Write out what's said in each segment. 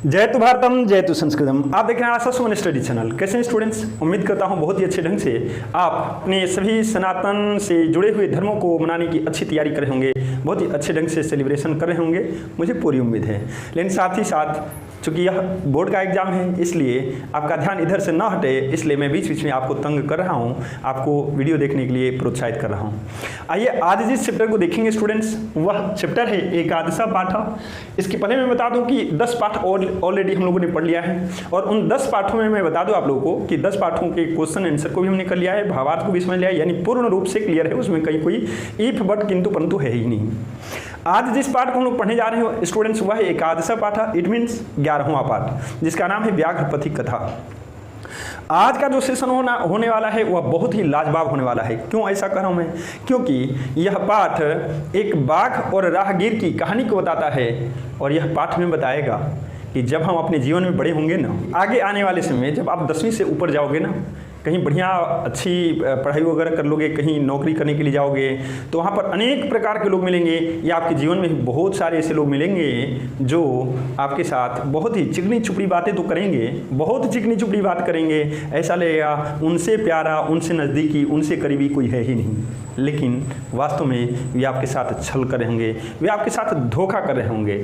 जयतु भारतम जयतु संस्कृतम। आप देख रहे हैं आशा सुमन स्टडी चैनल। कैसे हैं स्टूडेंट्स? उम्मीद करता हूं बहुत ही अच्छे ढंग से आप अपने सभी सनातन से जुड़े हुए धर्मों को मनाने की अच्छी तैयारी कर रहे होंगे, बहुत ही अच्छे ढंग से सेलिब्रेशन कर रहे होंगे, मुझे पूरी उम्मीद है। लेकिन साथ ही साथ चूँकि यह बोर्ड का एग्जाम है, इसलिए आपका ध्यान इधर से ना हटे, इसलिए मैं बीच बीच में आपको तंग कर रहा हूँ, आपको वीडियो देखने के लिए प्रोत्साहित कर रहा हूँ। आइए आज जिस चैप्टर को देखेंगे स्टूडेंट्स, वह चैप्टर है एकादशा पाठ। इसके पहले मैं बता दूं कि 10 पाठ ऑलरेडी हम लोगों ने पढ़ लिया है, और उन 10 पाठों में मैं बता दूं आप लोगों को कि 10 पाठों के क्वेश्चन आंसर को भी हमने कर लिया है, भावार्थ को भी समझ लिया है, यानी पूर्ण रूप से क्लियर है। उसमें कहीं कोई इफ बट किंतु परंतु है ही नहीं। आज जिस पाठ को हम लोग पढ़ने जा रहे हो स्टूडेंट्स, वह है एकादशा पाठ, इट मीन्स 11वां पाठ, जिसका नाम है व्याघ्रपथी कथा। आज का जो सेशन होने वाला है वह बहुत ही लाजवाब होने वाला है। क्यों ऐसा कर रहा हूं मैं? क्योंकि यह पाठ एक बाघ और राहगीर की कहानी को बताता है, और यह पाठ में बताएगा कि जब हम अपने जीवन में बड़े होंगे ना, आगे आने वाले समय में जब आप 10वीं से ऊपर जाओगे ना, कहीं बढ़िया अच्छी पढ़ाई वगैरह कर लोगे, कहीं नौकरी करने के लिए जाओगे, तो वहाँ पर अनेक प्रकार के लोग मिलेंगे, या आपके जीवन में बहुत सारे ऐसे लोग मिलेंगे जो आपके साथ बहुत ही चिकनी चुपड़ी बातें तो करेंगे, बहुत चिकनी चुपड़ी बात करेंगे, ऐसा लगेगा उनसे प्यारा, उनसे नज़दीकी, उनसे करीबी कोई है ही नहीं। लेकिन वास्तव में वे आपके साथ छल कर रहे होंगे, वे आपके साथ धोखा कर रहे होंगे।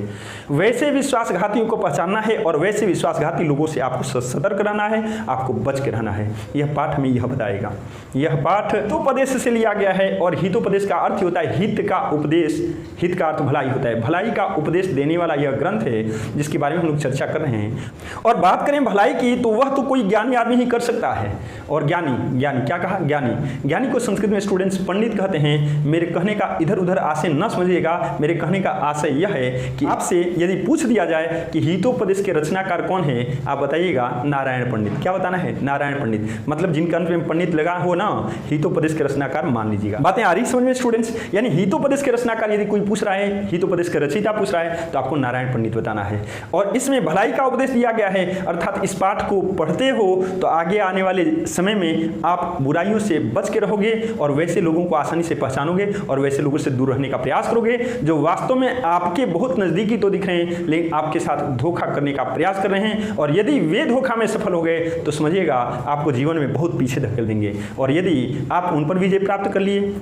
वैसे विश्वासघातियों को पहचानना है, और वैसे विश्वासघाती लोगों से आपको सतर्क रहना है, आपको बच के रहना है। यह पाठ में यह बताएगा। यह पाठ हितोपदेश से लिया गया है, और हितोपदेश का अर्थ होता है हित का उपदेश। हित का अर्थ भलाई होता है, भलाई का उपदेश देने वाला यह ग्रंथ है जिसके बारे में हम लोग चर्चा कर रहे हैं। और बात करें भलाई की, तो वह तो कोई ज्ञानी आदमी ही कर सकता है। और ज्ञानी क्या कहा? ज्ञानी को संस्कृत में स्टूडेंट्स पंडित कहते हैं। मेरे कहने का इधर उधर आशय न समझिएगा, मेरे कहने का आशय यह है कि आपसे यदि पूछ दिया जाए कि हितोपदेश के रचनाकार कौन है, आप बताइएगा नारायण पंडित। क्या बताना है? नारायण पंडित। मतलब जिनका अंत में पंडित लगा हो ना, हितोपदेश के रचनाकार मान लीजिएगा। बातें आ रही समझ में स्टूडेंट्स? यानी हितोपदेश के रचनाकार यदि कोई पूछ रहा है, हितोपदेश के रचयिता पूछ रहा है, तो आपको नारायण पंडित बताना है। और इसमें भलाई का उपदेश दिया गया है, अर्थात इस पाठ को पढ़ते हो तो आगे आने वाले समय में आप बुराइयों से बच के रहोगे, और वैसे लोगों को आसानी से पहचानोगे, और वैसे लोगों से दूर रहने का प्रयास करोगे जो वास्तव में आपके बहुत नजदीकी तो दिख रहे हैं, लेकिन आपके साथ धोखा करने का प्रयास कर रहे हैं। और यदि वे धोखा में सफल हो गए तो समझिएगा आपको जीवन में बहुत पीछे धकेल देंगे। और यदि आप उन पर विजय प्राप्त कर लिए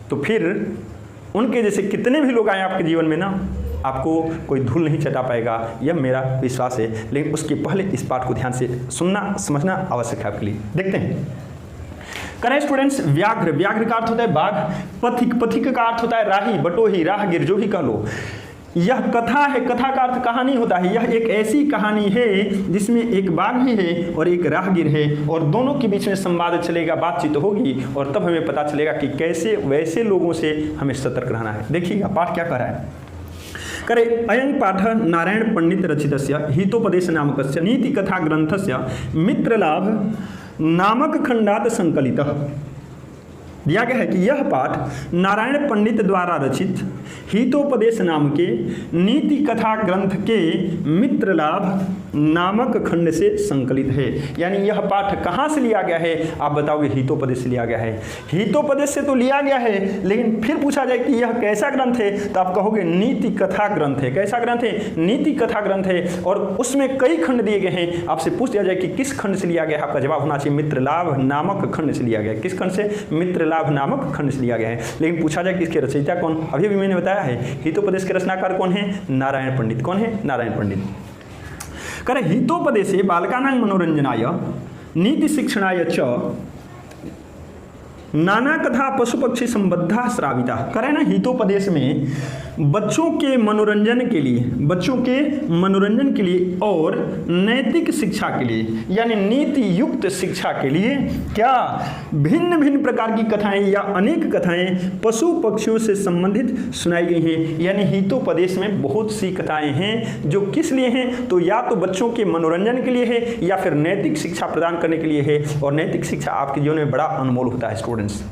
तो फिर उनके जैसे कितने भी लोग आए आपके जीवन में ना, आपको कोई धूल नहीं चटा पाएगा, यह मेरा विश्वास है। लेकिन उसके पहले इस पाठ को ध्यान से सुनना समझना आवश्यक है आपके लिए। देखते हैं। करें स्टूडेंट्स, व्याघ्र का अर्थ होता है बाघ, पथिक का अर्थ होता है राही, बटोही, राहगीर, जो भी कह लो। यह कथा है, कथा का अर्थ कहानी होता है। यह एक ऐसी कहानी है जिसमें एक बाघ भी है और एक राहगीर है, और दोनों के बीच में संवाद चलेगा, बातचीत होगी, और तब हमें पता चलेगा कि कैसे वैसे लोगों से हमें सतर्क रहना है। देखिएगा पाठ क्या कर रहा है। करे अयं पाठ नारायण पंडित रचितस्य हितोपदेश नामकस्य नीति कथा ग्रंथस्य मित्रलाभ नामक खंडात संकलितः। दिया गया है कि यह पाठ नारायण पंडित द्वारा रचित हितोपदेश नाम के नीति कथा ग्रंथ के मित्रलाभ नामक खंड से संकलित है। यानी यह पाठ कहाँ से लिया गया है? आप बताओगे हितोपदेश से लिया गया है। हितोपदेश से तो लिया गया है, लेकिन फिर पूछा जाए कि यह कैसा ग्रंथ है, तो आप कहोगे नीति कथा ग्रंथ है। कैसा ग्रंथ है? नीति कथा ग्रंथ है, और उसमें कई खंड दिए गए हैं। आपसे पूछ दिया जाए कि किस खंड से लिया गया है, आपका जवाब होना चाहिए मित्रलाभ नामक खंड से लिया गया है। किस खंड से? मित्रलाभ नामक खंड से लिया गया है। लेकिन पूछा जाए कि इसके रचयिता कौन? अभी मैंने बताया है हितोपदेश के रचनाकार कौन है? नारायण पंडित। कौन है? नारायण पंडित। करे हितोपदेशे बालकानां मनोरंजनाय नीति शिक्षणाय च नाना कथा पशु पक्षी संबद्धा श्राविता। करें ना, हितोपदेश में बच्चों के मनोरंजन के लिए और नैतिक शिक्षा के लिए, यानी नीति युक्त शिक्षा के लिए क्या भिन्न भिन्न प्रकार की कथाएं या अनेक कथाएं पशु पक्षियों से संबंधित सुनाई गई हैं। यानी हितोपदेश में बहुत सी कथाएं हैं जो किस लिए हैं? तो या तो बच्चों के मनोरंजन के लिए है, या फिर नैतिक शिक्षा प्रदान करने के लिए है। और नैतिक शिक्षा आपके जीवन में बड़ा अनमोल होता है स्टूडेंट्स।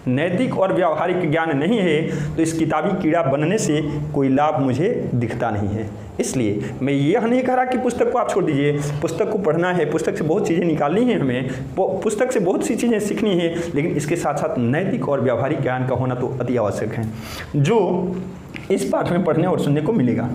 नैतिक और व्यावहारिक ज्ञान नहीं है तो इस किताबी कीड़ा बनने से कोई लाभ मुझे दिखता नहीं है। इसलिए मैं यह नहीं कह रहा कि पुस्तक को आप छोड़ दीजिए, पुस्तक को पढ़ना है, पुस्तक से बहुत चीज़ें निकालनी है, हमें पुस्तक से बहुत सी चीज़ें सीखनी है, लेकिन इसके साथ साथ नैतिक और व्यावहारिक ज्ञान का होना तो अति आवश्यक है, जो इस पाठ में पढ़ने और सुनने को मिलेगा।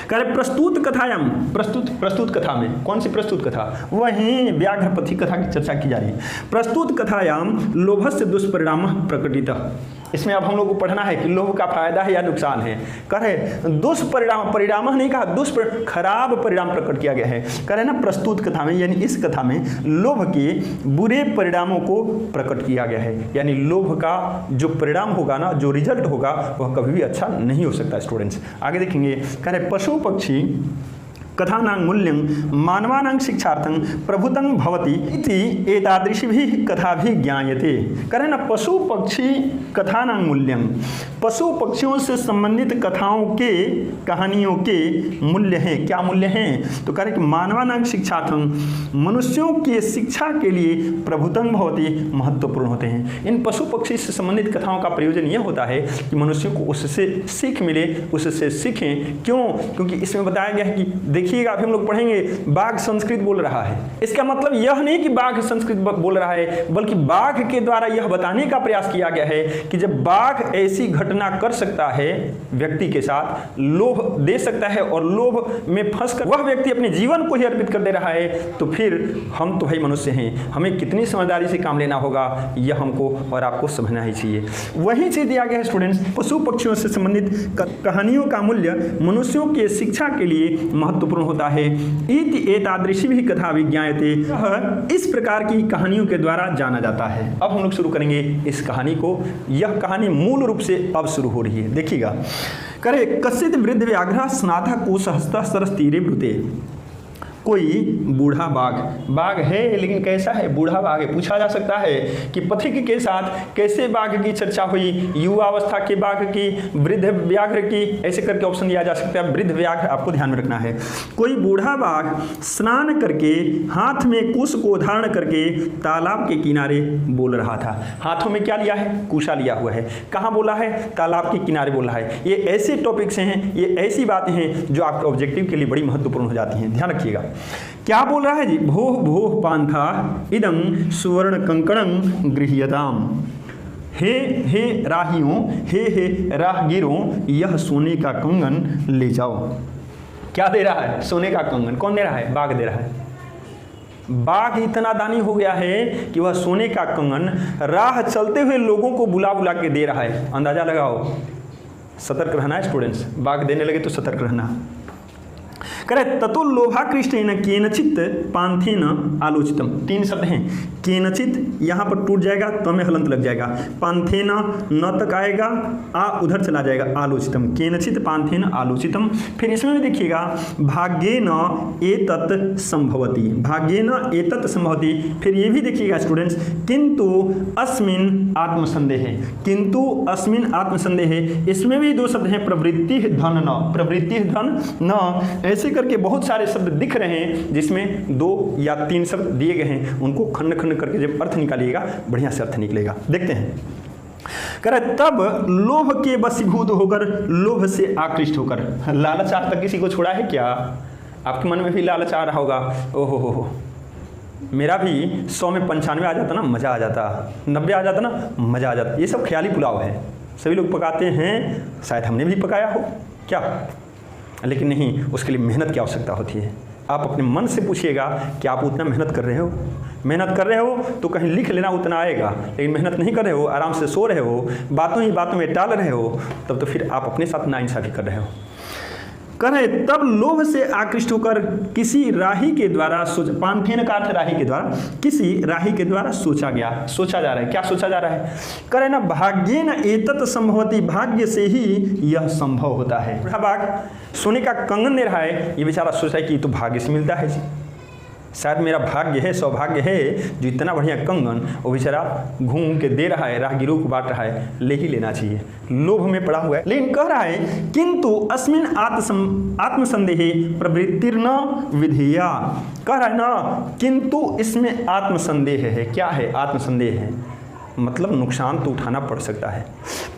कह रहे प्रस्तुत कथायाम, प्रस्तुत कथा में, कौन सी प्रस्तुत कथा, वहीं व्याघ्रपथी कथा की चर्चा की जा रही है। प्रस्तुत कथायाम लोभस्य दुष्परिणाम प्रकटितः, इसमें अब हम लोग को पढ़ना है कि लोभ का फायदा है या नुकसान है। कह रहे दुष्परिणाम, परिणाम नहीं कहा, खराब परिणाम प्रकट किया गया है। कह रहे ना प्रस्तुत कथा में, यानी इस कथा में लोभ के बुरे परिणामों को प्रकट किया गया है। यानी लोभ का जो परिणाम होगा ना, जो रिजल्ट होगा, वह कभी भी अच्छा नहीं हो सकता। स्टूडेंट्स आगे देखेंगे, कह रहे पशु पक्षी कथानां मूल्यं मानवानां शिक्षार्थं प्रभुतं भवति इति एतादृशीभिः कथाभिः ज्ञायते। करें ना पशु पक्षी कथानां मूल्यं, पशु पक्षियों से संबंधित कथाओं के, कहानियों के मूल्य हैं। क्या मूल्य हैं? तो करें कि मानवानां शिक्षार्थं, मनुष्यों के शिक्षा के लिए प्रभुतं भवति, महत्वपूर्ण होते हैं। इन पशु पक्षी से संबंधित कथाओं का प्रयोजन यह होता है कि मनुष्यों को उससे सीख मिले, उससे सीखें। क्यों? क्योंकि इसमें बताया गया है कि देखिएगा, अभी हम लोग पढ़ेंगे, बाघ संस्कृत बोल रहा है। इसका मतलब यह नहीं कि बाघ संस्कृत बोल रहा है, बल्कि बाघ के द्वारा यह बताने का प्रयास किया गया है कि जब बाघ ऐसी घटना कर सकता है व्यक्ति के साथ, लोभ दे सकता है और लोभ में फंसकर वह व्यक्ति अपने जीवन को ही अर्पित कर दे रहा है, तो फिर हम तो भाई मनुष्य हैं, हमें कितनी समझदारी से काम लेना होगा, यह हमको और आपको समझना ही चाहिए। वही चीज दिया गया है स्टूडेंट्स, पशु पक्षियों से संबंधित कहानियों का मूल्य मनुष्यों के शिक्षा के लिए महत्वपूर्ण होता है। इति एतादृशीभिः कथा विज्ञायते, इस प्रकार की कहानियों के द्वारा जाना जाता है। अब हम लोग शुरू करेंगे इस कहानी को। यह कहानी मूल रूप से अब शुरू हो रही है, देखिएगा। करे कश्चित् वृद्ध व्याघ्रः स्नातः कुशहस्तः सरस्तीरे ब्रूते। कोई बूढ़ा बाघ है, लेकिन कैसा है? बूढ़ा बाघ है। पूछा जा सकता है कि पथिक के साथ कैसे बाघ की चर्चा हुई, युवावस्था के बाघ की, वृद्ध व्याघ्र की, ऐसे करके ऑप्शन दिया जा सकता है। वृद्ध व्याघ्र आपको ध्यान में रखना है। कोई बूढ़ा बाघ स्नान करके हाथ में कुश को धारण करके तालाब के किनारे बोल रहा था। हाथों में क्या लिया है? कुशा लिया हुआ है। कहाँ बोला है? तालाब के किनारे बोल रहा है। ये ऐसे टॉपिक्स हैं, ये ऐसी बातें हैं जो आपके ऑब्जेक्टिव के लिए बड़ी महत्वपूर्ण हो जाती हैं, ध्यान रखिएगा। क्या बोल रहा है जी? भोः भोः पांथा इदं सुवर्ण कंकणं गृह्यताम। हे राहियों, हे राहगीरों, यह सोने का कंगन ले जाओ। क्या दे रहा है? सोने का कंगन। कौन दे रहा है? बाघ दे रहा है। बाघ इतना दानी हो गया है कि वह सोने का कंगन राह चलते हुए लोगों को बुला बुला के दे रहा है। अंदाजा लगाओ, सतर्क रहना है स्टूडेंट्स, बाघ देने लगे तो सतर्क रहना। करे ततो लोभाकृष्टेन केनचित पांथेन आलोचितम। 3 शब्द हैं। केनचित यहाँ पर टूट जाएगा, तो में हलंत लग जाएगा। पांथेन न तक आएगा, आ उधर चला जाएगा, आलोचितम। केनचित पांथेन आलोचितम। फिर इसमें भी देखिएगा, भाग्येन एतत् संभवति, भाग्येन एतत् संभवति। फिर ये भी देखिएगा स्टूडेंट्स, किंतु अस्मिन् आत्मसंदेह, किंतु अस्मिन् आत्मसंदेह। इसमें भी 2 शब्द हैं, प्रवृत्ति धन न, प्रवृत्ति धन न। ऐसे करके बहुत सारे शब्द दिख रहे हैं जिसमें 2 या 3 शब्द दिए गए हैं। उनको खंड खंड करके जब अर्थ निकालिएगा, बढ़िया से अर्थ निकलेगा। देखते हैं। कह रहे तब लोभ के वशीभूत होकर, लोभ से आकृष्ट होकर। लालच आज तक किसी को छोड़ा है क्या? आपके मन में भी लालच आ रहा होगा, ओहो हो, मेरा भी 100 में 95 आ जाता ना, मज़ा आ जाता, 90 आ जाता ना, मज़ा आ जाता। ये सब ख्याली पुलाव है, सभी लोग पकाते हैं, शायद हमने भी पकाया हो क्या, लेकिन नहीं, उसके लिए मेहनत की आवश्यकता होती है। आप अपने मन से पूछिएगा कि आप उतना मेहनत कर रहे हो? मेहनत कर रहे हो तो कहीं लिख लेना उतना आएगा, लेकिन मेहनत नहीं कर रहे हो, आराम से सो रहे हो, बातों ही बातों में टाल रहे हो, तब तो फिर आप अपने साथ नाइंसाफी कर रहे हो। कर रहे तब लोभ से आकृष्ट होकर किसी राही के द्वारा पांथेन का अर्थ राही के द्वारा, किसी राही के द्वारा सोचा गया, सोचा जा रहा है। क्या सोचा जा रहा है? करे ना भाग्येन एतत् संभवति, भाग्य से ही यह संभव होता है। बूढ़ा बाघ सोने का कंगन दे रहा है, ये बेचारा सोच रहा है कि तो भाग्य से मिलता है जी, शायद मेरा भाग्य है, सौभाग्य है जो इतना बढ़िया कंगन वो बेचारा घूम के दे रहा है, राहगीरों को बांट रहा है, ले ही लेना चाहिए। लोभ में पड़ा हुआ है, लेकिन कह रहा है किंतु अस्मिन् आत्मसंदेहे प्रवृत्तिर्न विधेया। कह रहा है ना, किंतु इसमें आत्मसंदेह है। क्या है? आत्मसंदेह है, मतलब नुकसान तो उठाना पड़ सकता है।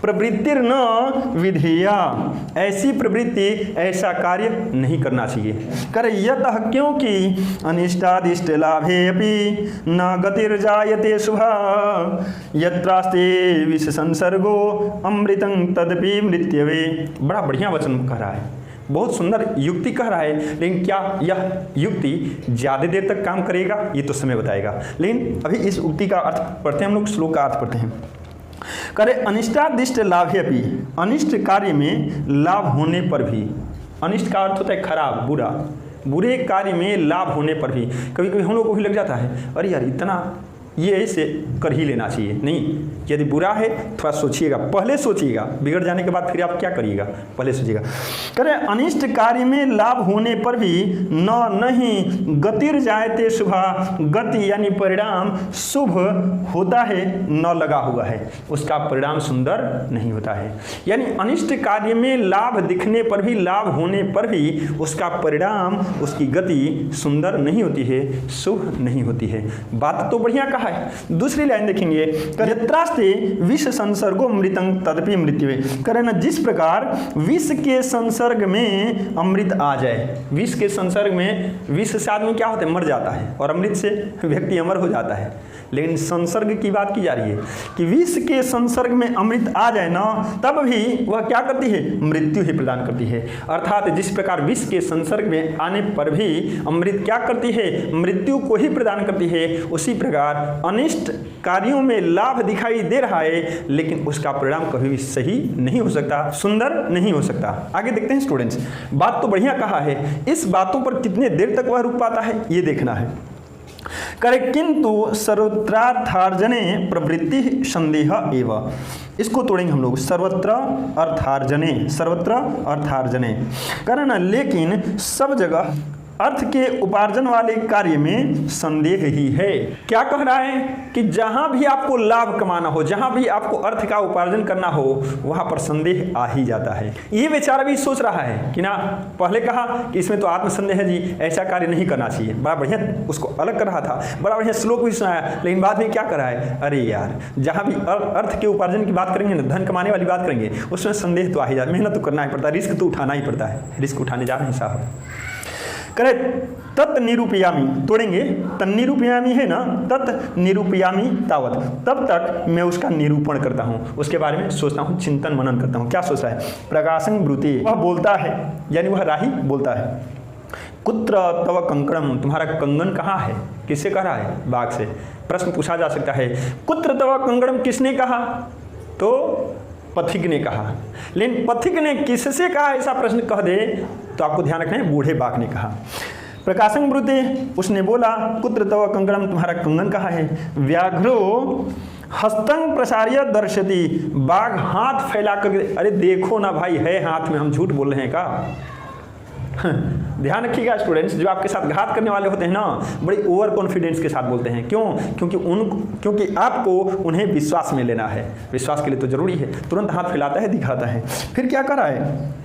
प्रवृत्तिर्न विधेया, ऐसी प्रवृत्ति, ऐसा कार्य नहीं करना चाहिए। कर यतः, क्योंकि अनिष्टादिष्ट लाभे अपि न गतिर्जायते शुभा, यत्रास्ते विष संसर्गो अमृतं तदपि मृत्यवे। बड़ा बढ़िया वचन कह रहा है। बहुत सुंदर युक्ति कह रहा है, लेकिन क्या यह युक्ति ज़्यादा देर तक काम करेगा, ये तो समय बताएगा। लेकिन अभी इस उक्ति का अर्थ पढ़ते हैं हम लोग, श्लोक का अर्थ पढ़ते हैं। करे अनिष्टादिष्ट लाभेपि, अनिष्ट कार्य में लाभ होने पर भी, अनिष्ट का अर्थ होता है खराब, बुरा, बुरे कार्य में लाभ होने पर भी कभी कभी हम लोग को भी लग जाता है अरे यार इतना ये ऐसे कर ही लेना चाहिए। नहीं, यदि बुरा है थोड़ा सोचिएगा, पहले सोचिएगा, बिगड़ जाने के बाद फिर आप क्या करिएगा, पहले सोचिएगा। करें अनिष्ट कार्य में लाभ होने पर भी नहीं गतिर जायते शुभा, गति यानी परिणाम शुभ होता है न लगा हुआ है, उसका परिणाम सुंदर नहीं होता है। यानी अनिष्ट कार्य में लाभ दिखने पर भी, लाभ होने पर भी उसका परिणाम, उसकी गति सुंदर नहीं होती है, शुभ नहीं होती है। बात तो बढ़िया कहा है। दूसरी लाइन देखेंगे, यत्रास्ते विष संसर्गो मृतं तदपि मृत्युवे, करें ना जिस प्रकार विष के संसर्ग में अमृत आ जाए, विष के संसर्ग में, विष से आदमी क्या होता है, मर जाता है, और अमृत से व्यक्ति अमर हो जाता है। लेकिन संसर्ग की बात की जा रही है कि विष के संसर्ग में अमृत आ जाए ना, तब भी वह क्या करती है, मृत्यु ही प्रदान करती है। अर्थात जिस प्रकार विष के संसर्ग में आने पर भी अमृत क्या करती है, मृत्यु को ही प्रदान करती है, उसी प्रकार अनिष्ट कार्यों में लाभ दिखाई दे रहा है, लेकिन उसका परिणाम कभी भी सही नहीं हो सकता, सुंदर नहीं हो सकता। आगे देखते हैं स्टूडेंट्स, बात तो बढ़िया कहा है, इस बातों पर कितने देर तक वह रुक पाता है ये देखना है। करे किंतु सर्वत्रार्थार्जने प्रवृत्ति संदेह एवं, इसको तोड़ेंगे हम लोग, सर्वत्र अर्थार्जने, सर्वत्र अर्थार्जने करना, लेकिन सब जगह अर्थ के उपार्जन वाले कार्य में संदेह ही है। क्या कह रहा है कि जहां भी आपको लाभ कमाना हो, जहां भी आपको अर्थ का उपार्जन करना हो, वहां पर संदेह आ ही जाता है। ये बेचारा भी सोच रहा है कि ना, पहले कहा कि इसमें तो आत्मसंदेह है जी, ऐसा कार्य नहीं करना चाहिए, बड़ा बढ़िया उसको अलग कर रहा था, बड़ा बढ़िया श्लोक भी सुनाया, लेकिन बाद में क्या कर रहा है, अरे यार जहां भी अर्थ के उपार्जन की बात करेंगे ना, धन कमाने वाली बात करेंगे, उसमें संदेह तो आ ही जाता है, मेहनत तो करना ही पड़ता है, रिस्क तो उठाना ही पड़ता है, रिस्क उठाने जा रहे हैं साहब। करे तत् निरूपयामी, तोड़ेंगे, तन्निरूपयामी है ना, तत् निरूपयामी तावत, तब तक मैं उसका निरूपण करता हूँ, उसके बारे में सोचता हूँ, चिंतन मनन करता हूँ। क्या सोचता है, प्रकाशं ब्रूते, वह बोलता है, यानी वह राही बोलता है, कुत्र तव कंकणम, तुम्हारा कंगन कहाँ है, किससे कह रहा है, बाघ से। प्रश्न पूछा जा सकता है, कुत्र तव कंकणम किसने कहा, तो पथिक ने कहा। लेकिन पथिक ने किससे कहा, ऐसा प्रश्न कह दे तो आपको ध्यान रखना है, बूढ़े बाघ ने कहा। प्रकाशं ब्रूते, उसने बोला, कुत्र तव कंकणम, तुम्हारा कंगन कहाँ है। व्याघ्रो हस्तंग प्रसार्य दर्शति, बाघ हाथ फैला कर, अरे देखो ना भाई है हाथ में, हम झूठ बोल रहे हैं का। ध्यान रखिएगा स्टूडेंट्स, जो आपके साथ घात करने वाले होते हैं ना, बड़ी ओवर कॉन्फिडेंस के साथ बोलते हैं। क्यों, क्योंकि आपको उन्हें विश्वास में लेना है, विश्वास के लिए तो जरूरी है, तुरंत हाथ फैलाता है, दिखाता है। फिर क्या कर रहा है,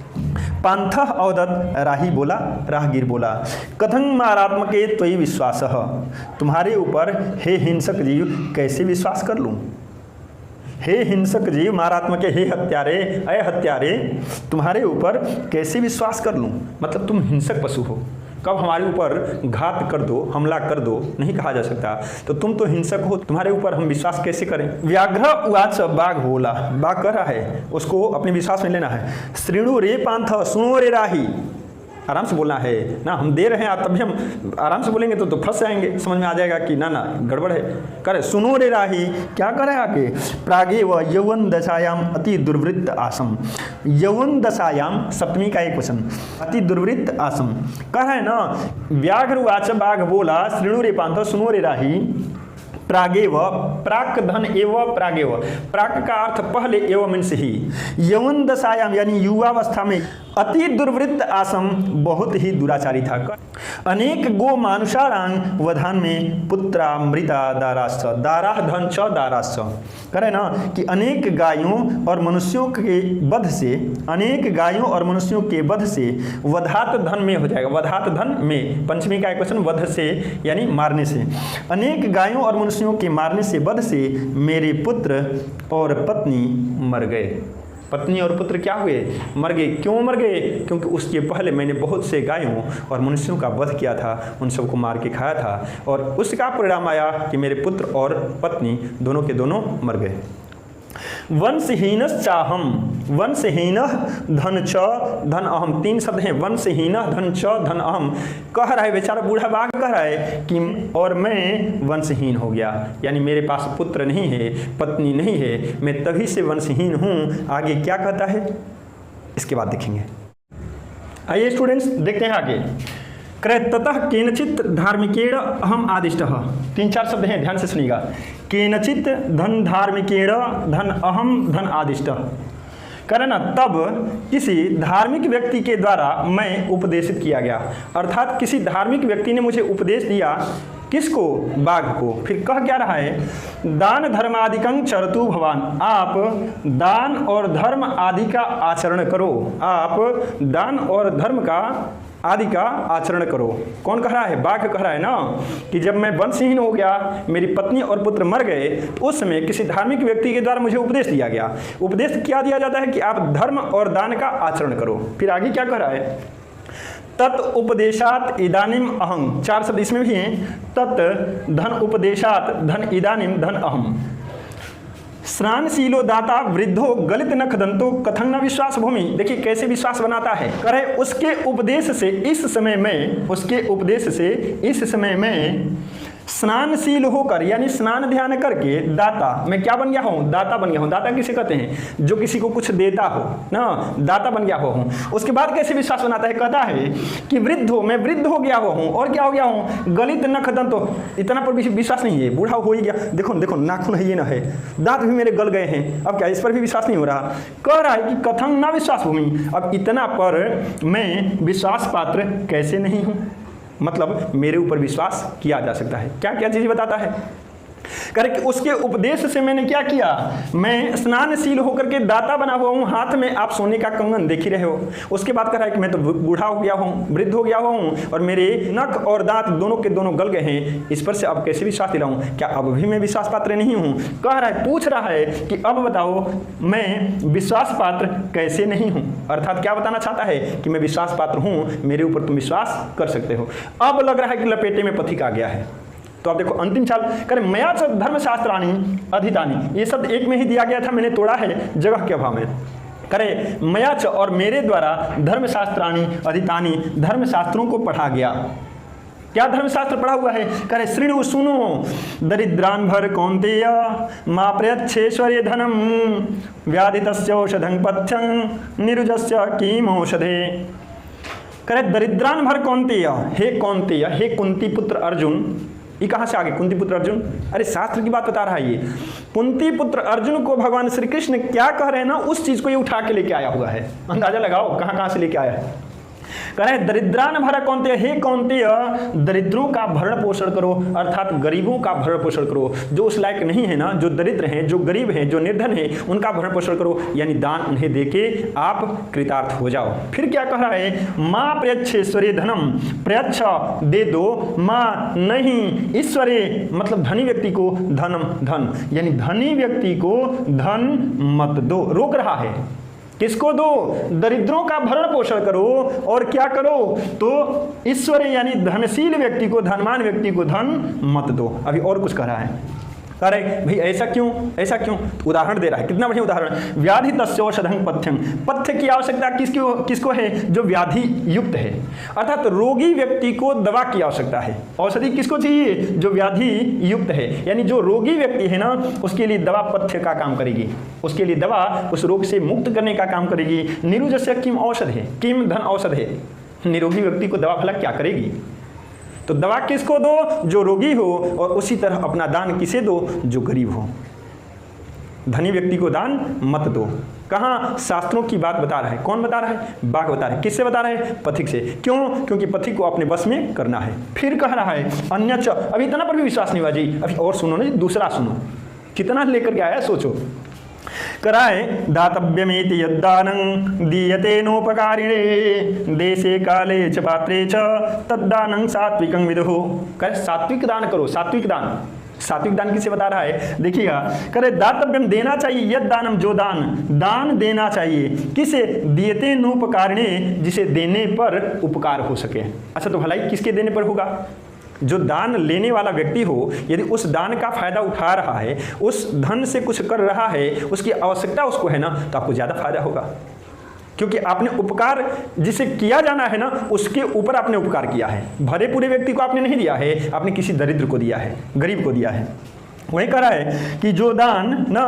पांथ अवदत, राही बोला, राहगीर बोला, कथं मारात्मके त्वयि विश्वास, तुम्हारे ऊपर हे हिंसक जीव कैसे विश्वास कर लूं, हे हिंसक जीव, मारात्मक, हे हत्यारे, अय हत्यारे, तुम्हारे ऊपर कैसे विश्वास कर लूं। मतलब तुम हिंसक पशु हो, कब हमारे ऊपर घात कर दो, हमला कर दो, नहीं कहा जा सकता, तो तुम तो हिंसक हो, तुम्हारे ऊपर हम विश्वास कैसे करें। व्याघ्र उवाच, बाघ बोला, बाघ कह रहा है, उसको अपने विश्वास में लेना है। श्रृणु रे पांथ, सुनो रे राही, आराम से बोलना है ना, हम दे रहे हैं तभी हम आराम से बोलेंगे तो फंस जाएंगे, समझ में आ जाएगा कि ना ना गड़बड़ है। करे सुनो रे राही, क्या करे आगे, प्रागे व यौवन दशायाम अति दुर्वृत्त आसम, यौवन दशायाम सप्तमी का एक वचन, अति दुर्वृत्त आसम, कह रहा है ना, व्याघ्र वाच, बाघ बोला, श्रृणु रे पांथ, सुनो रे राही, प्रागेव, प्राक धन एवं प्रागेव, प्राक का अर्थ पहले, एवं मीन्स ही, यौवन दशायाम यानी युवावस्था में, अति दुर्वृत्त आसम, बहुत ही दुराचारी था। अनेक गो मानुषाणां वधान में पुत्रा मृता दाराश्च, दाराह धन च दाराश्च, करे ना कि अनेक गायों और मनुष्यों के वध से, अनेक गायों और मनुष्यों के वध से, वधात धन में हो जाएगा, वधात धन में, पंचमी का एक वचन, वध से यानी मारने से, अनेक गायों और मनुष्यों के मारने से, वध से मेरे पुत्र और पत्नी मर गए। पत्नी और पुत्र क्या हुए, मर गए। क्यों मर गए, क्योंकि उसके पहले मैंने बहुत से गायों और मनुष्यों का वध किया था, उन सबको मार के खाया था, और उसका परिणाम आया कि मेरे पुत्र और पत्नी दोनों के दोनों मर गए। वंशहीनश्चाहम, वंशहीन धन च धन अहम, 3 शब्द हैं, वंशहीन धन च धन अहम। कह रहा है बेचारा बूढ़ा बाघ कह रहा है कि और मैं वंशहीन हो गया, यानी मेरे पास पुत्र नहीं है, पत्नी नहीं है, मैं तभी से वंशहीन हूँ। आगे क्या कहता है इसके बाद देखेंगे। आइए स्टूडेंट्स देखते हैं आगे। ततः केनचित धार्मिकेण अहम आदिष्टः, 3-4 शब्द हैं, ध्यान से सुनिएगा। केनचित धन धार्मिकेण धन अहम धन आदिष्टः, कारण तब किसी धार्मिक व्यक्ति के द्वारा मैं उपदेशित किया गया, अर्थात किसी धार्मिक व्यक्ति ने मुझे उपदेश दिया। किसको? बाघ को। फिर कह क्या रहा है? दान धर्मादिकं चरतु भवान, आप दान और धर्म आदि का आचरण करो, आप दान और धर्म का आदि का आचरण करो। कौन कह रहा है? बाघ कह रहा है ना कि जब मैं वंशहीन हो गया, मेरी पत्नी और पुत्र मर गए, तो उस समय किसी धार्मिक व्यक्ति के द्वारा मुझे उपदेश दिया गया। उपदेश क्या दिया जाता है कि आप धर्म और दान का आचरण करो। फिर आगे क्या कह रहा है? तत् उपदेशात इदानीम अहम, 4 शब्द इसमें भी हैं। तत् धन उपदेशात धन इदानीम धन अहम, स्नानशीलो दाता वृद्धो गलित न खदंतो कथं न विश्वास भूमि। देखिए कैसे विश्वास बनाता है, करे उसके उपदेश से इस समय में, उसके उपदेश से इस समय में स्नानशील होकर, यानी स्नान ध्यान करके दाता, मैं क्या बन गया हूँ? दाता बन गया हूँ। दाता किसे कहते हैं? जो किसी को कुछ देता हो ना, दाता बन गया हूँ। उसके बाद कैसे विश्वास बनाता है? कहता है कि वृद्ध हो, मैं वृद्ध हो गया हूँ, और क्या हो गया हूँ? गलित न खदन, तो इतना पर भी विश्वास नहीं है, बूढ़ा हो ही गया। देखो देखो नाखून है, ये ना है, दांत भी मेरे गल गए हैं, अब क्या इस पर भी विश्वास नहीं हो रहा। कह रहा है कि कथं न विश्वास भूमि, अब इतना पर मैं विश्वास पात्र कैसे नहीं हूँ? मतलब मेरे ऊपर विश्वास किया जा सकता है। क्या क्या चीज़ बताता है? करे कि उसके उपदेश से मैंने क्या किया? मैं स्नानशील होकर के दाता बना हुआ हूँ, हाथ में आप सोने का कंगन देख ही रहे हो। उसके बाद कह रहा है कि मैं तो बूढ़ा हो गया हूँ, वृद्ध हो गया हूँ, और मेरे नख और दांत दोनों के दोनों गल गए हैं। इस पर से अब कैसे विश्वास दिलाऊं? क्या अब भी मैं विश्वास पात्र नहीं हूँ? कह रहा है, पूछ रहा है कि अब बताओ मैं विश्वास पात्र कैसे नहीं हूँ। अर्थात क्या बताना चाहता है कि मैं विश्वास पात्र हूँ, मेरे ऊपर तुम विश्वास कर सकते हो। अब लग रहा है कि लपेटे में पथिक आ गया है। तो आप देखो अंतिम चाल करें, मया च धर्मशास्त्राणी अधितानी, ये शब्द एक में ही दिया गया था, मैंने तोड़ा है जगह के अभाव में। करे मया च, और मेरे द्वारा धर्मशास्त्राणी अधितानी, धर्मशास्त्रों को पढ़ा गया। क्या धर्मशास्त्र पढ़ा हुआ है? करे श्रीणु सुनो, दरिद्रान भर कौन्तेय मा प्रयच्छेश्वर्य धनम व्याधितस्य औषधं पथ्यं निरुजस्य किम औषधे। करे दरिद्रान भर कौन्तेय, हे कौन्तेय, हे कुंती पुत्र अर्जुन। ये कहाँ से आ गए कुंती पुत्र अर्जुन? अरे शास्त्र की बात बता रहा है ये। कुंती पुत्र अर्जुन को भगवान श्री कृष्ण क्या कह रहे हैं ना, उस चीज को ये उठा के लेके आया हुआ है। अंदाजा लगाओ कहाँ कहाँ से लेके आया है। कह रहे दरिद्रान भर कौन्तेय, हे कौन्तेय दरिद्रों का भरण पोषण करो, अर्थात गरीबों का भरण पोषण करो। जो उस लायक नहीं है ना, जो दरिद्र हैं, जो गरीब हैं, जो निर्धन है, उनका भरण पोषण करो, यानी दान उन्हें देके आप कृतार्थ हो जाओ। फिर क्या कह रहा है? माँ प्रयच्छेश्वरे धनम, प्रयच्छ दे दो, माँ नहीं ईश्वरे, मतलब धनी व्यक्ति को धनम धन, यानी धनी व्यक्ति को धन मत दो। रोक रहा है, किसको दो? दरिद्रों का भरण पोषण करो, और क्या करो? तो ईश्वर यानी धनशील व्यक्ति को, धनवान व्यक्ति को धन मत दो। अभी और कुछ कह रहा है, कह रहे भाई ऐसा क्यों, ऐसा क्यों? उदाहरण दे रहा है, कितना बढ़िया उदाहरण। व्याधि तस्य औषधं पथ्यं, पथ्य की आवश्यकता किसको किसको है? जो व्याधि युक्त है, अर्थात रोगी व्यक्ति को दवा की आवश्यकता है। औषधि किसको चाहिए? जो व्याधि युक्त है, यानी जो रोगी व्यक्ति है ना, उसके लिए दवा पथ्य का काम करेगी, उसके लिए दवा उस रोग से मुक्त करने का काम करेगी। निरुजस्य किम औषध है, किम धन औषध है। निरोगी व्यक्ति को दवा भला क्या करेगी? तो दवा किसको दो? जो रोगी हो, और उसी तरह अपना दान किसे दो? जो गरीब हो। धनी व्यक्ति को दान मत दो। कहाँ? शास्त्रों की बात बता रहा है। कौन बता रहा है? बाघ बता रहा है। किससे बता रहा है? पथिक से। क्यों? क्योंकि पथिक को अपने बस में करना है। फिर कह रहा है अन्यच, अभी इतना पर भी विश्वास नहीं हुआ जी, अभी और सुनो ना, दूसरा सुनो, कितना लेकर के आया सोचो। कराए दातव्यमेति यद्दानं दीयते नोपकारिणे देशे काले च पात्रे च तद्दानं सात्विकं विदुः। करे सात्विक दान करो, सात्विक दान। सात्विक दान किसे बता रहा है? देखिएगा, करे दातव्यम देना चाहिए, यद दानम जो दान, दान देना चाहिए। किसे? दीयते नोपकारिणे, जिसे देने पर उपकार हो सके। अच्छा तो भलाई किसके देने पर होगा? जो दान लेने वाला व्यक्ति हो, यदि उस दान का फायदा उठा रहा है, उस धन से कुछ कर रहा है, उसकी आवश्यकता उसको है ना, तो आपको ज़्यादा फायदा होगा, क्योंकि आपने उपकार जिसे किया जाना है ना, उसके ऊपर आपने उपकार किया है। भरे पूरे व्यक्ति को आपने नहीं दिया है, आपने किसी दरिद्र को दिया है, गरीब को दिया है। वही कह रहा है कि जो दान ना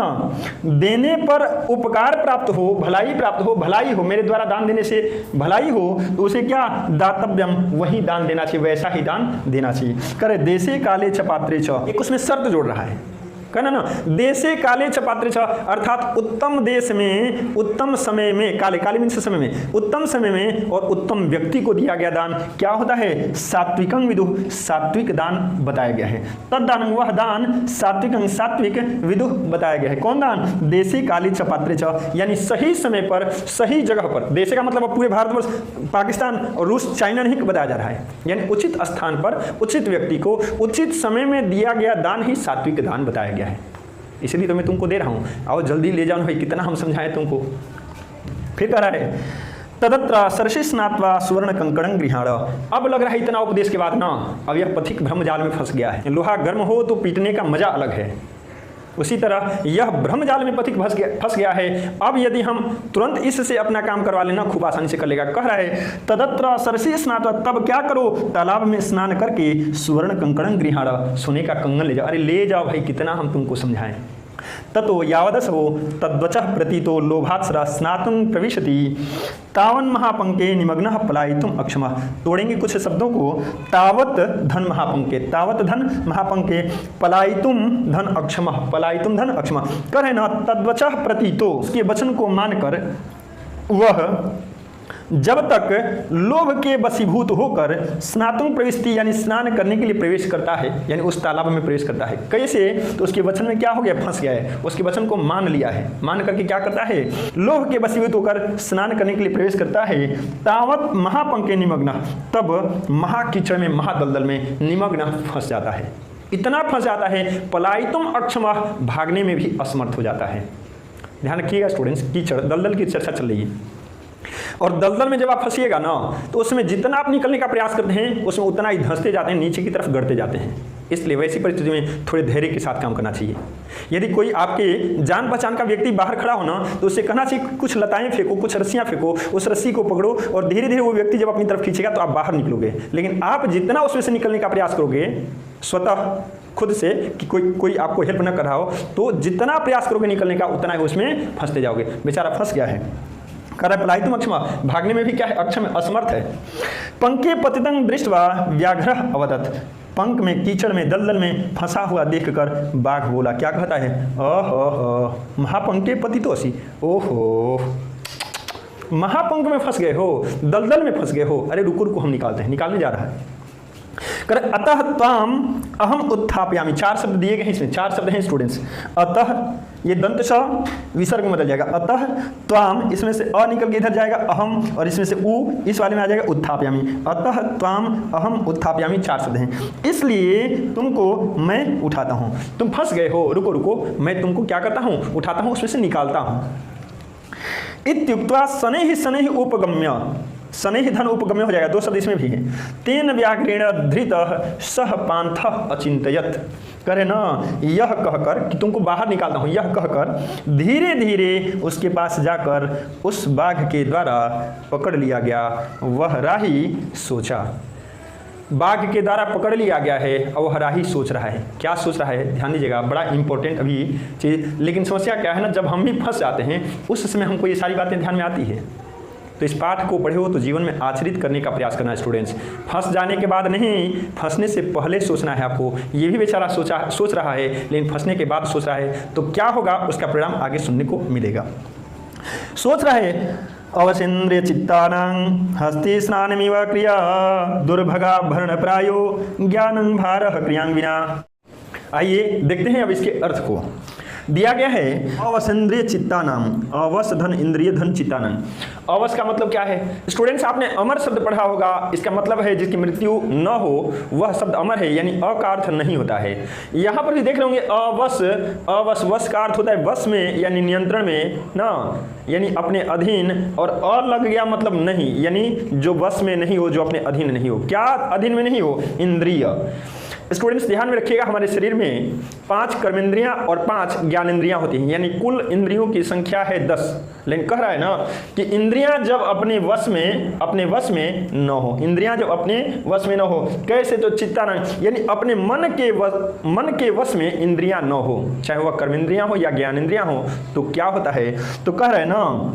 देने पर उपकार प्राप्त हो, भलाई प्राप्त हो, भलाई हो, मेरे द्वारा दान देने से भलाई हो, तो उसे क्या दातव्यम, वही दान देना चाहिए, वैसा ही दान देना चाहिए। करे देशे काले च पात्रे च, एक उसमें शर्त जोड़ रहा है, कहना ना देशे काले च पात्रे च, अर्थात उत्तम देश में, उत्तम समय में, काले काले मीन्स समय में, उत्तम समय में और उत्तम व्यक्ति को दिया गया दान क्या होता है? सात्विकं विदुः, सात्विक दान बताया गया है। तद्दान, वह दान सात्विकं, सात्विक विदुः बताया गया है। कौन दान? देशे काले च पात्रे च, यानी सही समय पर, सही जगह पर। देशे का मतलब पूरे भारतवर्ष, पाकिस्तान और रूस, चाइना नहीं बताया जा रहा है, यानी उचित स्थान पर उचित व्यक्ति को उचित समय में दिया गया दान ही सात्विक दान बताया गया है। इसलिए तो मैं तुमको दे रहा हूं, आओ जल्दी ले जाओ भाई, कितना हम समझाएं तुमको। फिर कह रहा है तदत्र सरसि स्नात्वा सुवर्ण कंकणं गृहाण। अब लग रहा है इतना उपदेश के बाद ना, अब यह पथिक भ्रमजाल में फंस गया है। लोहा गर्म हो तो पीटने का मजा अलग है, उसी तरह यह भ्रमजाल में पथिक फंस गया है। अब यदि हम तुरंत इससे अपना काम करवा लेना, खूब आसानी से कर लेगा। कह रहा है तदत्र सरसि स्नात्वा, तब क्या करो? तालाब में स्नान करके सुवर्ण कंकणं गृहाण, सोने का कंगन ले जाओ। अरे ले जाओ भाई, कितना हम तुमको समझाएं। ततो यावदसो तद्वचः प्रतीतो लोभात्सरा स्नातुं प्रविशति तावन महापंके निमग्नः पलायितुम अक्षमः। तोड़ेंगे कुछ शब्दों को। तावत धन महापंके, तावत धन महापंके, पलायितुम धन अक्षमः, पलायितुम धन अक्षमः। कर है ना तद्वचः प्रतीतो, उसके वचन को मानकर वह जब तक लोभ के वशीभूत होकर स्नातुं प्रविष्टि, यानी स्नान करने के लिए प्रवेश करता है, यानी उस तालाब में प्रवेश करता है। कैसे? तो उसके वचन में क्या हो गया? फंस गया है, उसके वचन को मान लिया है। मान करके क्या करता है? लोभ के वशीभूत होकर स्नान करने के लिए प्रवेश करता है। तावत महापंके निमग्न, तब महाकीचड़ में, महादलदल में निमग्न फंस जाता है। इतना फंस जाता है, पलायितुम अक्षमः, भागने में भी असमर्थ हो जाता है। ध्यान रखिएगा स्टूडेंट्स, कीचड़, दलदल की चर्चा चल रही है, और दलदल में जब आप फंसिएगा ना, तो उसमें जितना आप निकलने का प्रयास करते हैं, उसमें उतना ही धंसते जाते हैं, नीचे की तरफ गड़ते जाते हैं। इसलिए वैसी परिस्थिति में थोड़े धैर्य के साथ काम करना चाहिए। यदि कोई आपके जान पहचान का व्यक्ति बाहर खड़ा हो ना, तो उससे कहना चाहिए कुछ लताएं फेंको, कुछ रस्सियां फेंको, उस रस्सी को पकड़ो, और धीरे धीरे वो व्यक्ति जब अपनी तरफ खींचेगा तो आप बाहर निकलोगे। लेकिन आप जितना उसमें से निकलने का प्रयास करोगे स्वतः खुद से, कि कोई आपको हेल्प न कर रहा हो, तो जितना प्रयास करोगे निकलने का, उतना ही उसमें फंसते जाओगे। बेचारा फंस गया है। कर पलायितुम अक्षमा, भागने में भी क्या है? अक्षम, असमर्थ है। पंके पतितं दृष्ट्वा व्याघ्र अवदत्, पंख में, कीचड़ में, दलदल में फंसा हुआ देखकर बाघ बोला। क्या कहता है? ओहो महापंके पतितोसि, ओहो महापंख में फंस गए हो, दलदल में फंस गए हो। अरे रुको रुको, हम निकालते हैं, निकालने जा रहा है। कर अतः त्वाम अहम उत्थापयामि, 4 शब्द दिए गए हैं इसमें, 4 शब्द हैं स्टूडेंट्स। अतः, ये दंत स विसर्ग में बदल जाएगा। अतः त्वाम, इसमें से अ निकल के इधर जाएगा अहम, और इसमें से उ इस वाले में आ जाएगा उत्थापयामि। अतः त्वाम अहम उत्थापयामि, 4 शब्द हैं। इसलिए तुमको मैं उठाता हूँ। तुम फंस गए हो, रुको रुको, मैं तुमको क्या करता हूँ? उठाता हूँ, उसमें से निकालता हूँ। इत्युक्त्वा शनैः शनैः उपगम्य, शनैः धन उपगम्य हो जाएगा, 2 शब्द इसमें भी है। तेन व्याघ्रेण धृतः सह पान्थः अचिन्तयत्, करे ना, यह कहकर कि तुमको बाहर निकालता हूँ, यह कहकर धीरे धीरे उसके पास जाकर उस बाघ के द्वारा पकड़ लिया गया। वह राही सोचा, बाघ के द्वारा पकड़ लिया गया है, और वह राही सोच रहा है। क्या सोच रहा है? ध्यान दीजिएगा, बड़ा इंपॉर्टेंट अभी चीज़। लेकिन समस्या क्या है ना, जब हम भी फंस जाते हैं, उस समय हमको ये सारी बातें ध्यान में आती है। तो इस पाठ को पढ़े हो तो जीवन में आचरित करने का प्रयास करना है स्टूडेंट्स। फंस जाने के बाद नहीं, फंसने से पहले सोचना है आपको। ये भी बेचारा सोच रहा है, लेकिन फंसने के बाद सोच रहा है, तो क्या होगा उसका परिणाम आगे सुनने को मिलेगा। सोच रहा है अवसेन्द्रिय चित्तानां हस्ते स्नानमिव क्रिया दुर्भगा भरण प्रायो ज्ञानं भारः क्रियांग विना। आइए देखते हैं अब इसके अर्थ को। दिया गया है अवसेंद्रिय चित्ता नाम, अवस धन इंद्रिय धन चित्तानन। अवस का मतलब क्या है स्टूडेंट्स? आपने अमर शब्द पढ़ा होगा, इसका मतलब है जिसकी मृत्यु न हो वह शब्द अमर है, यानी अ का अर्थ नहीं होता है। यहाँ पर भी देख रहे होंगे अवस, अवस वश का अर्थ होता है वश में यानी नियंत्रण में ना, यानी अपने अधीन, और अ लग गया मतलब नहीं, यानी जो वश में नहीं हो, जो अपने अधीन नहीं हो। क्या अधीन में नहीं हो? इंद्रिय। स्टूडेंट्स ध्यान में रखिएगा, हमारे शरीर में 5 कर्मेंद्रियां और 5 ज्ञानेंद्रियां होती हैं, यानी कुल इंद्रियों की संख्या है 10। लेकिन कह रहा है ना कि इंद्रियां जब अपने वश में न हो, इंद्रियां जब अपने वश में न हो, कैसे? तो चित्तानंद, यानी अपने मन के वश में इंद्रियां न हो, चाहे वह कर्मेंद्रियां हो या ज्ञानेंद्रियां हो, तो क्या होता है? तो कह रहे हैं ना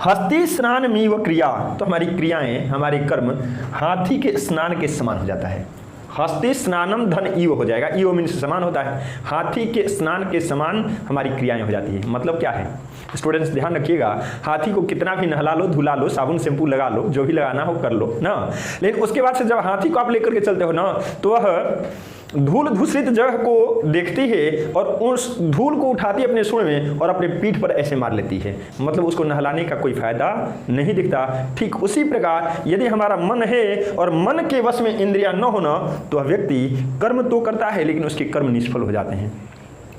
हस्ती स्नान में व क्रिया, तो हमारी क्रियाएं, हमारे कर्म हाथी के स्नान के समान हो जाता है। हस्ती स्नानम धन ईव हो जाएगा, ईव मीन्स समान होता है, हाथी के स्नान के समान हमारी क्रियाएं हो जाती है। मतलब क्या है स्टूडेंट्स? ध्यान रखिएगा, हाथी को कितना भी नहला लो, धुला लो, साबुन शैम्पू लगा लो, जो भी लगाना हो कर लो ना, लेकिन उसके बाद से जब हाथी को आप लेकर के चलते हो ना, तो वह धूल धूसरित जगह को देखती है और उस धूल को उठाती है अपने सूंड में और अपने पीठ पर ऐसे मार लेती है, मतलब उसको नहलाने का कोई फायदा नहीं दिखता। ठीक उसी प्रकार यदि हमारा मन है और मन के वश में इंद्रियां न होना, तो वह व्यक्ति कर्म तो करता है लेकिन उसके कर्म निष्फल हो जाते हैं।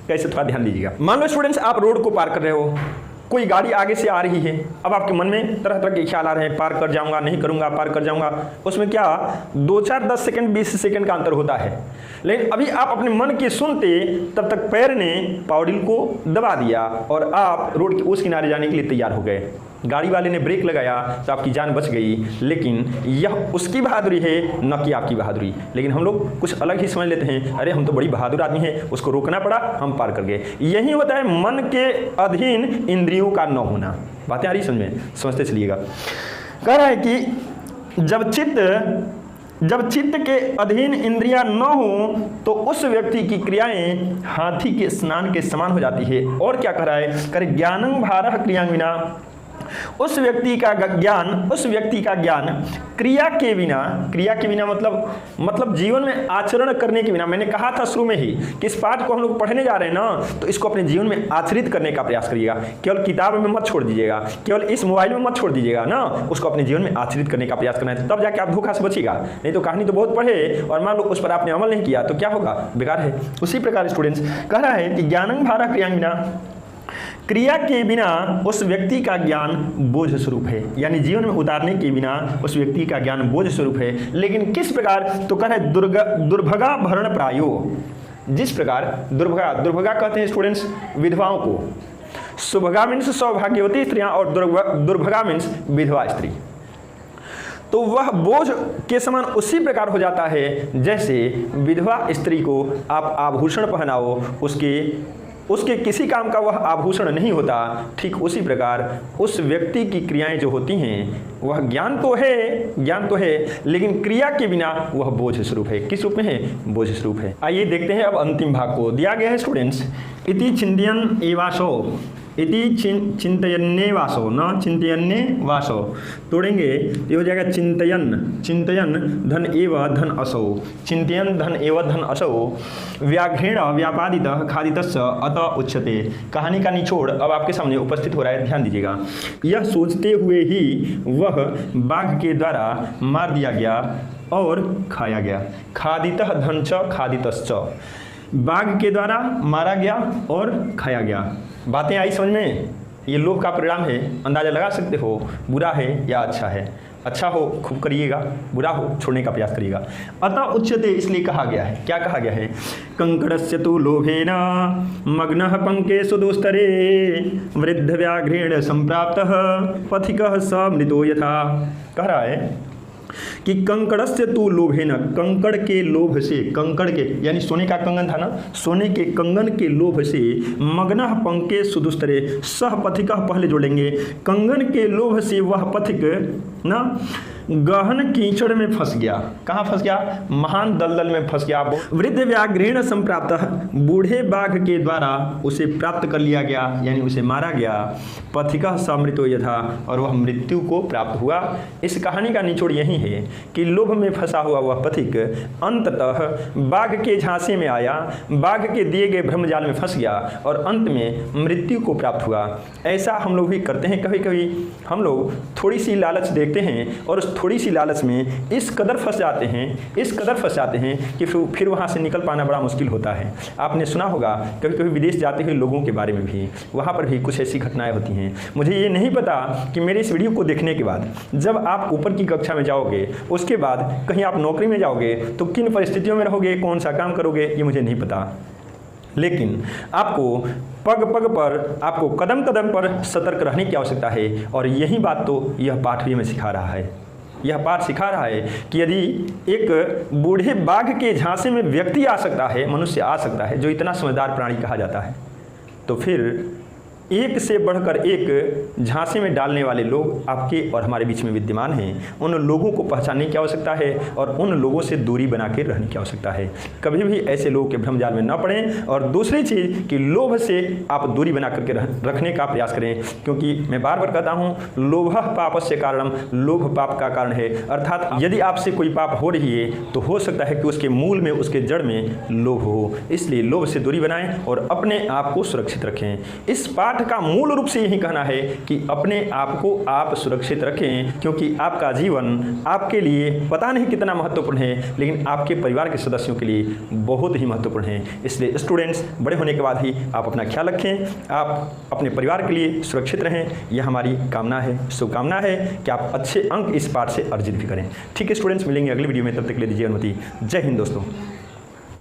कैसे? थोड़ा ध्यान दीजिएगा। मान लो स्टूडेंट्स आप रोड को पार कर रहे हो, कोई गाड़ी आगे से आ रही है, अब आपके मन में तरह तरह के ख्याल आ रहे हैं, पार कर जाऊंगा, नहीं करूंगा, पार कर जाऊंगा। उसमें क्या 2, 4, 10 सेकंड 20 सेकंड का अंतर होता है, लेकिन अभी आप अपने मन की सुनते तब तक पैर ने पावडिल को दबा दिया और आप रोड के उस किनारे जाने के लिए तैयार हो गए। गाड़ी वाले ने ब्रेक लगाया तो आपकी जान बच गई, लेकिन यह उसकी बहादुरी है न कि आपकी बहादुरी। लेकिन हम लोग कुछ अलग ही समझ लेते हैं, अरे हम तो बड़ी बहादुर आदमी हैं, उसको रोकना पड़ा, हम पार कर गए। यही होता है मन के अधीन इंद्रियों का न होना। बातें आ रही समझ में? समझते चलिएगा। कह रहा है कि जब चित्त के अधीन इंद्रियां न हो तो उस व्यक्ति की क्रियाएं हाथी के स्नान के समान हो जाती है। और क्या कह रहा है? करे ज्ञानं भारः क्रियांविना, उस व्यक्ति का ज्ञान क्रिया के बिना मतलब जीवन में आचरण करने के बिना। मैंने कहा था शुरू में ही कि इस पाठ को हम लोग पढ़ने जा रहे हैं ना, तो इसको अपने जीवन में आचरित करने का प्रयास करिएगा। केवल किताब में मत छोड़ दीजिएगा, केवल इस मोबाइल में मत छोड़ दीजिएगा ना, उसको अपने जीवन में आचरित करने का प्रयास करना है, तब जाके आप धोखा से बचिएगा। नहीं तो कहानी तो बहुत पढ़े और मान लो उस पर आपने अमल नहीं किया तो क्या होगा? बेकार है। उसी प्रकार स्टूडेंट्स कह रहा है कि ज्ञानं भारः क्रियांविना, क्रिया के बिना उस व्यक्ति का ज्ञान बोझ स्वरूप है, यानी जीवन में उतारने के बिना उस व्यक्ति का ज्ञान बोझ स्वरूप है। लेकिन किस प्रकार? तो कह रहे दुर्भगा भरण प्रायो, जिस प्रकार दुर्भगा कहते हैं स्टूडेंट्स विधवाओं को, सुभगा मीन्स सौभाग्यवती स्त्रियां और दुर्भगा मीन्स विधवा स्त्री। तो वह बोझ के समान उसी प्रकार हो जाता है जैसे विधवा स्त्री को आप आभूषण पहनाओ, उसके किसी काम का वह आभूषण नहीं होता। ठीक उसी प्रकार उस व्यक्ति की क्रियाएं जो होती हैं वह ज्ञान तो है लेकिन क्रिया के बिना वह बोझ स्वरूप है। किस रूप में है? बोझ स्वरूप है। आइए देखते हैं अब अंतिम भाग को। दिया गया है स्टूडेंट्स इति चिंतयन एवासो, इति चिंतयन्ने वासो, न चिंतयन्ने वासो, तोड़ेंगे ये हो जाएगा चिंतयन धन एव धन असौ, चिंतयन धन एव धन असौ, व्याघ्रेण व्यापादित खादितस्य अतः उच्यते। कहानी का निचोड़ अब आपके सामने उपस्थित हो रहा है, ध्यान दीजिएगा। यह सोचते हुए ही वह बाघ के द्वारा मार दिया गया और खाया गया। खादितः धन च खादितश्च, बाघ के द्वारा मारा गया और खाया गया। बातें आई समझ में? ये लोभ का परिणाम है, अंदाजा लगा सकते हो बुरा है या अच्छा है। अच्छा हो खूब करिएगा, बुरा हो छोड़ने का प्रयास करिएगा। अतः उच्यते इसलिए कहा गया है। क्या कहा गया है? कंकड़स्य तु लोभेन मग्नः पंके सुदुस्तरे वृद्ध व्याघ्रेण संप्राप्तः पथिकः स मृतो यथा। कह रहा है कि कंकड़स्य तु लोभेन, कंकड़ के लोभ से, कंकड़ के यानी सोने का कंगन था ना, सोने के कंगन के लोभ से, मग्नः पंके सुदुस्तरे, सह पथिकः पहले जोड़ेंगे, कंगन के लोभ से वह पथिक ना गहन कीचड़ में फंस गया। कहाँ फंस गया? महान दलदल में फंस गया। वृद्ध व्याघ्रेण संप्राप्तः, बूढ़े बाघ के द्वारा उसे प्राप्त कर लिया गया, यानी उसे मारा गया। पथिकः समृतो यथा, और वह मृत्यु को प्राप्त हुआ। इस कहानी का निचोड़ यही है कि लोभ में फंसा हुआ वह पथिक अंततः बाघ के झांसे में आया, बाघ के दिए गए भ्रमजाल में फंस गया और अंत में मृत्यु को प्राप्त हुआ। ऐसा हम लोग भी करते हैं। कभी कभी हम लोग थोड़ी सी लालच देखते हैं और उस थोड़ी सी लालच में इस कदर फंस जाते हैं कि फिर वहाँ से निकल पाना बड़ा मुश्किल होता है। आपने सुना होगा कभी कभी विदेश जाते हुए लोगों के बारे में भी, वहाँ पर भी कुछ ऐसी घटनाएं होती हैं। मुझे ये नहीं पता कि मेरे इस वीडियो को देखने के बाद जब आप ऊपर की कक्षा में जाओगे, उसके बाद कहीं आप नौकरी में जाओगे तो किन परिस्थितियों में रहोगे, कौन सा काम करोगे, ये मुझे नहीं पता। लेकिन आपको पग पग पर, आपको कदम कदम पर सतर्क रहने की आवश्यकता है। और यही बात तो यह पाठ भी हमें सिखा रहा है। यह पाठ सिखा रहा है कि यदि एक बूढ़े बाघ के झांसे में व्यक्ति आ सकता है, मनुष्य आ सकता है, जो इतना समझदार प्राणी कहा जाता है, तो फिर एक से बढ़कर एक झांसे में डालने वाले लोग आपके और हमारे बीच में विद्यमान हैं। उन लोगों को पहचानने की आवश्यकता है और उन लोगों से दूरी बना के रहने की आवश्यकता है। कभी भी ऐसे लोगों के भ्रमजाल में न पड़ें। और दूसरी चीज़ कि लोभ से आप दूरी बना करके रखने का प्रयास करें, क्योंकि मैं बार बार कहता हूँ, लोभः पापस्य कारणम, लोभ पाप का कारण है। अर्थात यदि आपसे कोई पाप हो रही है तो हो सकता है कि उसके मूल में, उसके जड़ में लोभ हो। इसलिए लोभ से दूरी बनाएं और अपने आप को सुरक्षित रखें। इस पाठ का मूल रूप से यही कहना है कि अपने आप को आप सुरक्षित रखें, क्योंकि आपका जीवन आपके लिए पता नहीं कितना महत्वपूर्ण है, लेकिन आपके परिवार के सदस्यों के लिए बहुत ही महत्वपूर्ण है। इसलिए स्टूडेंट्स, बड़े होने के बाद ही आप अपना ख्याल रखें, आप अपने परिवार के लिए सुरक्षित रहें, यह हमारी कामना है, शुभकामना है कि आप अच्छे अंक इस पाठ से अर्जित भी करें। ठीक है स्टूडेंट्स, मिलेंगे अगली वीडियो में, तब तक के लिए दीजिए अनुमति। जय हिंद दोस्तों।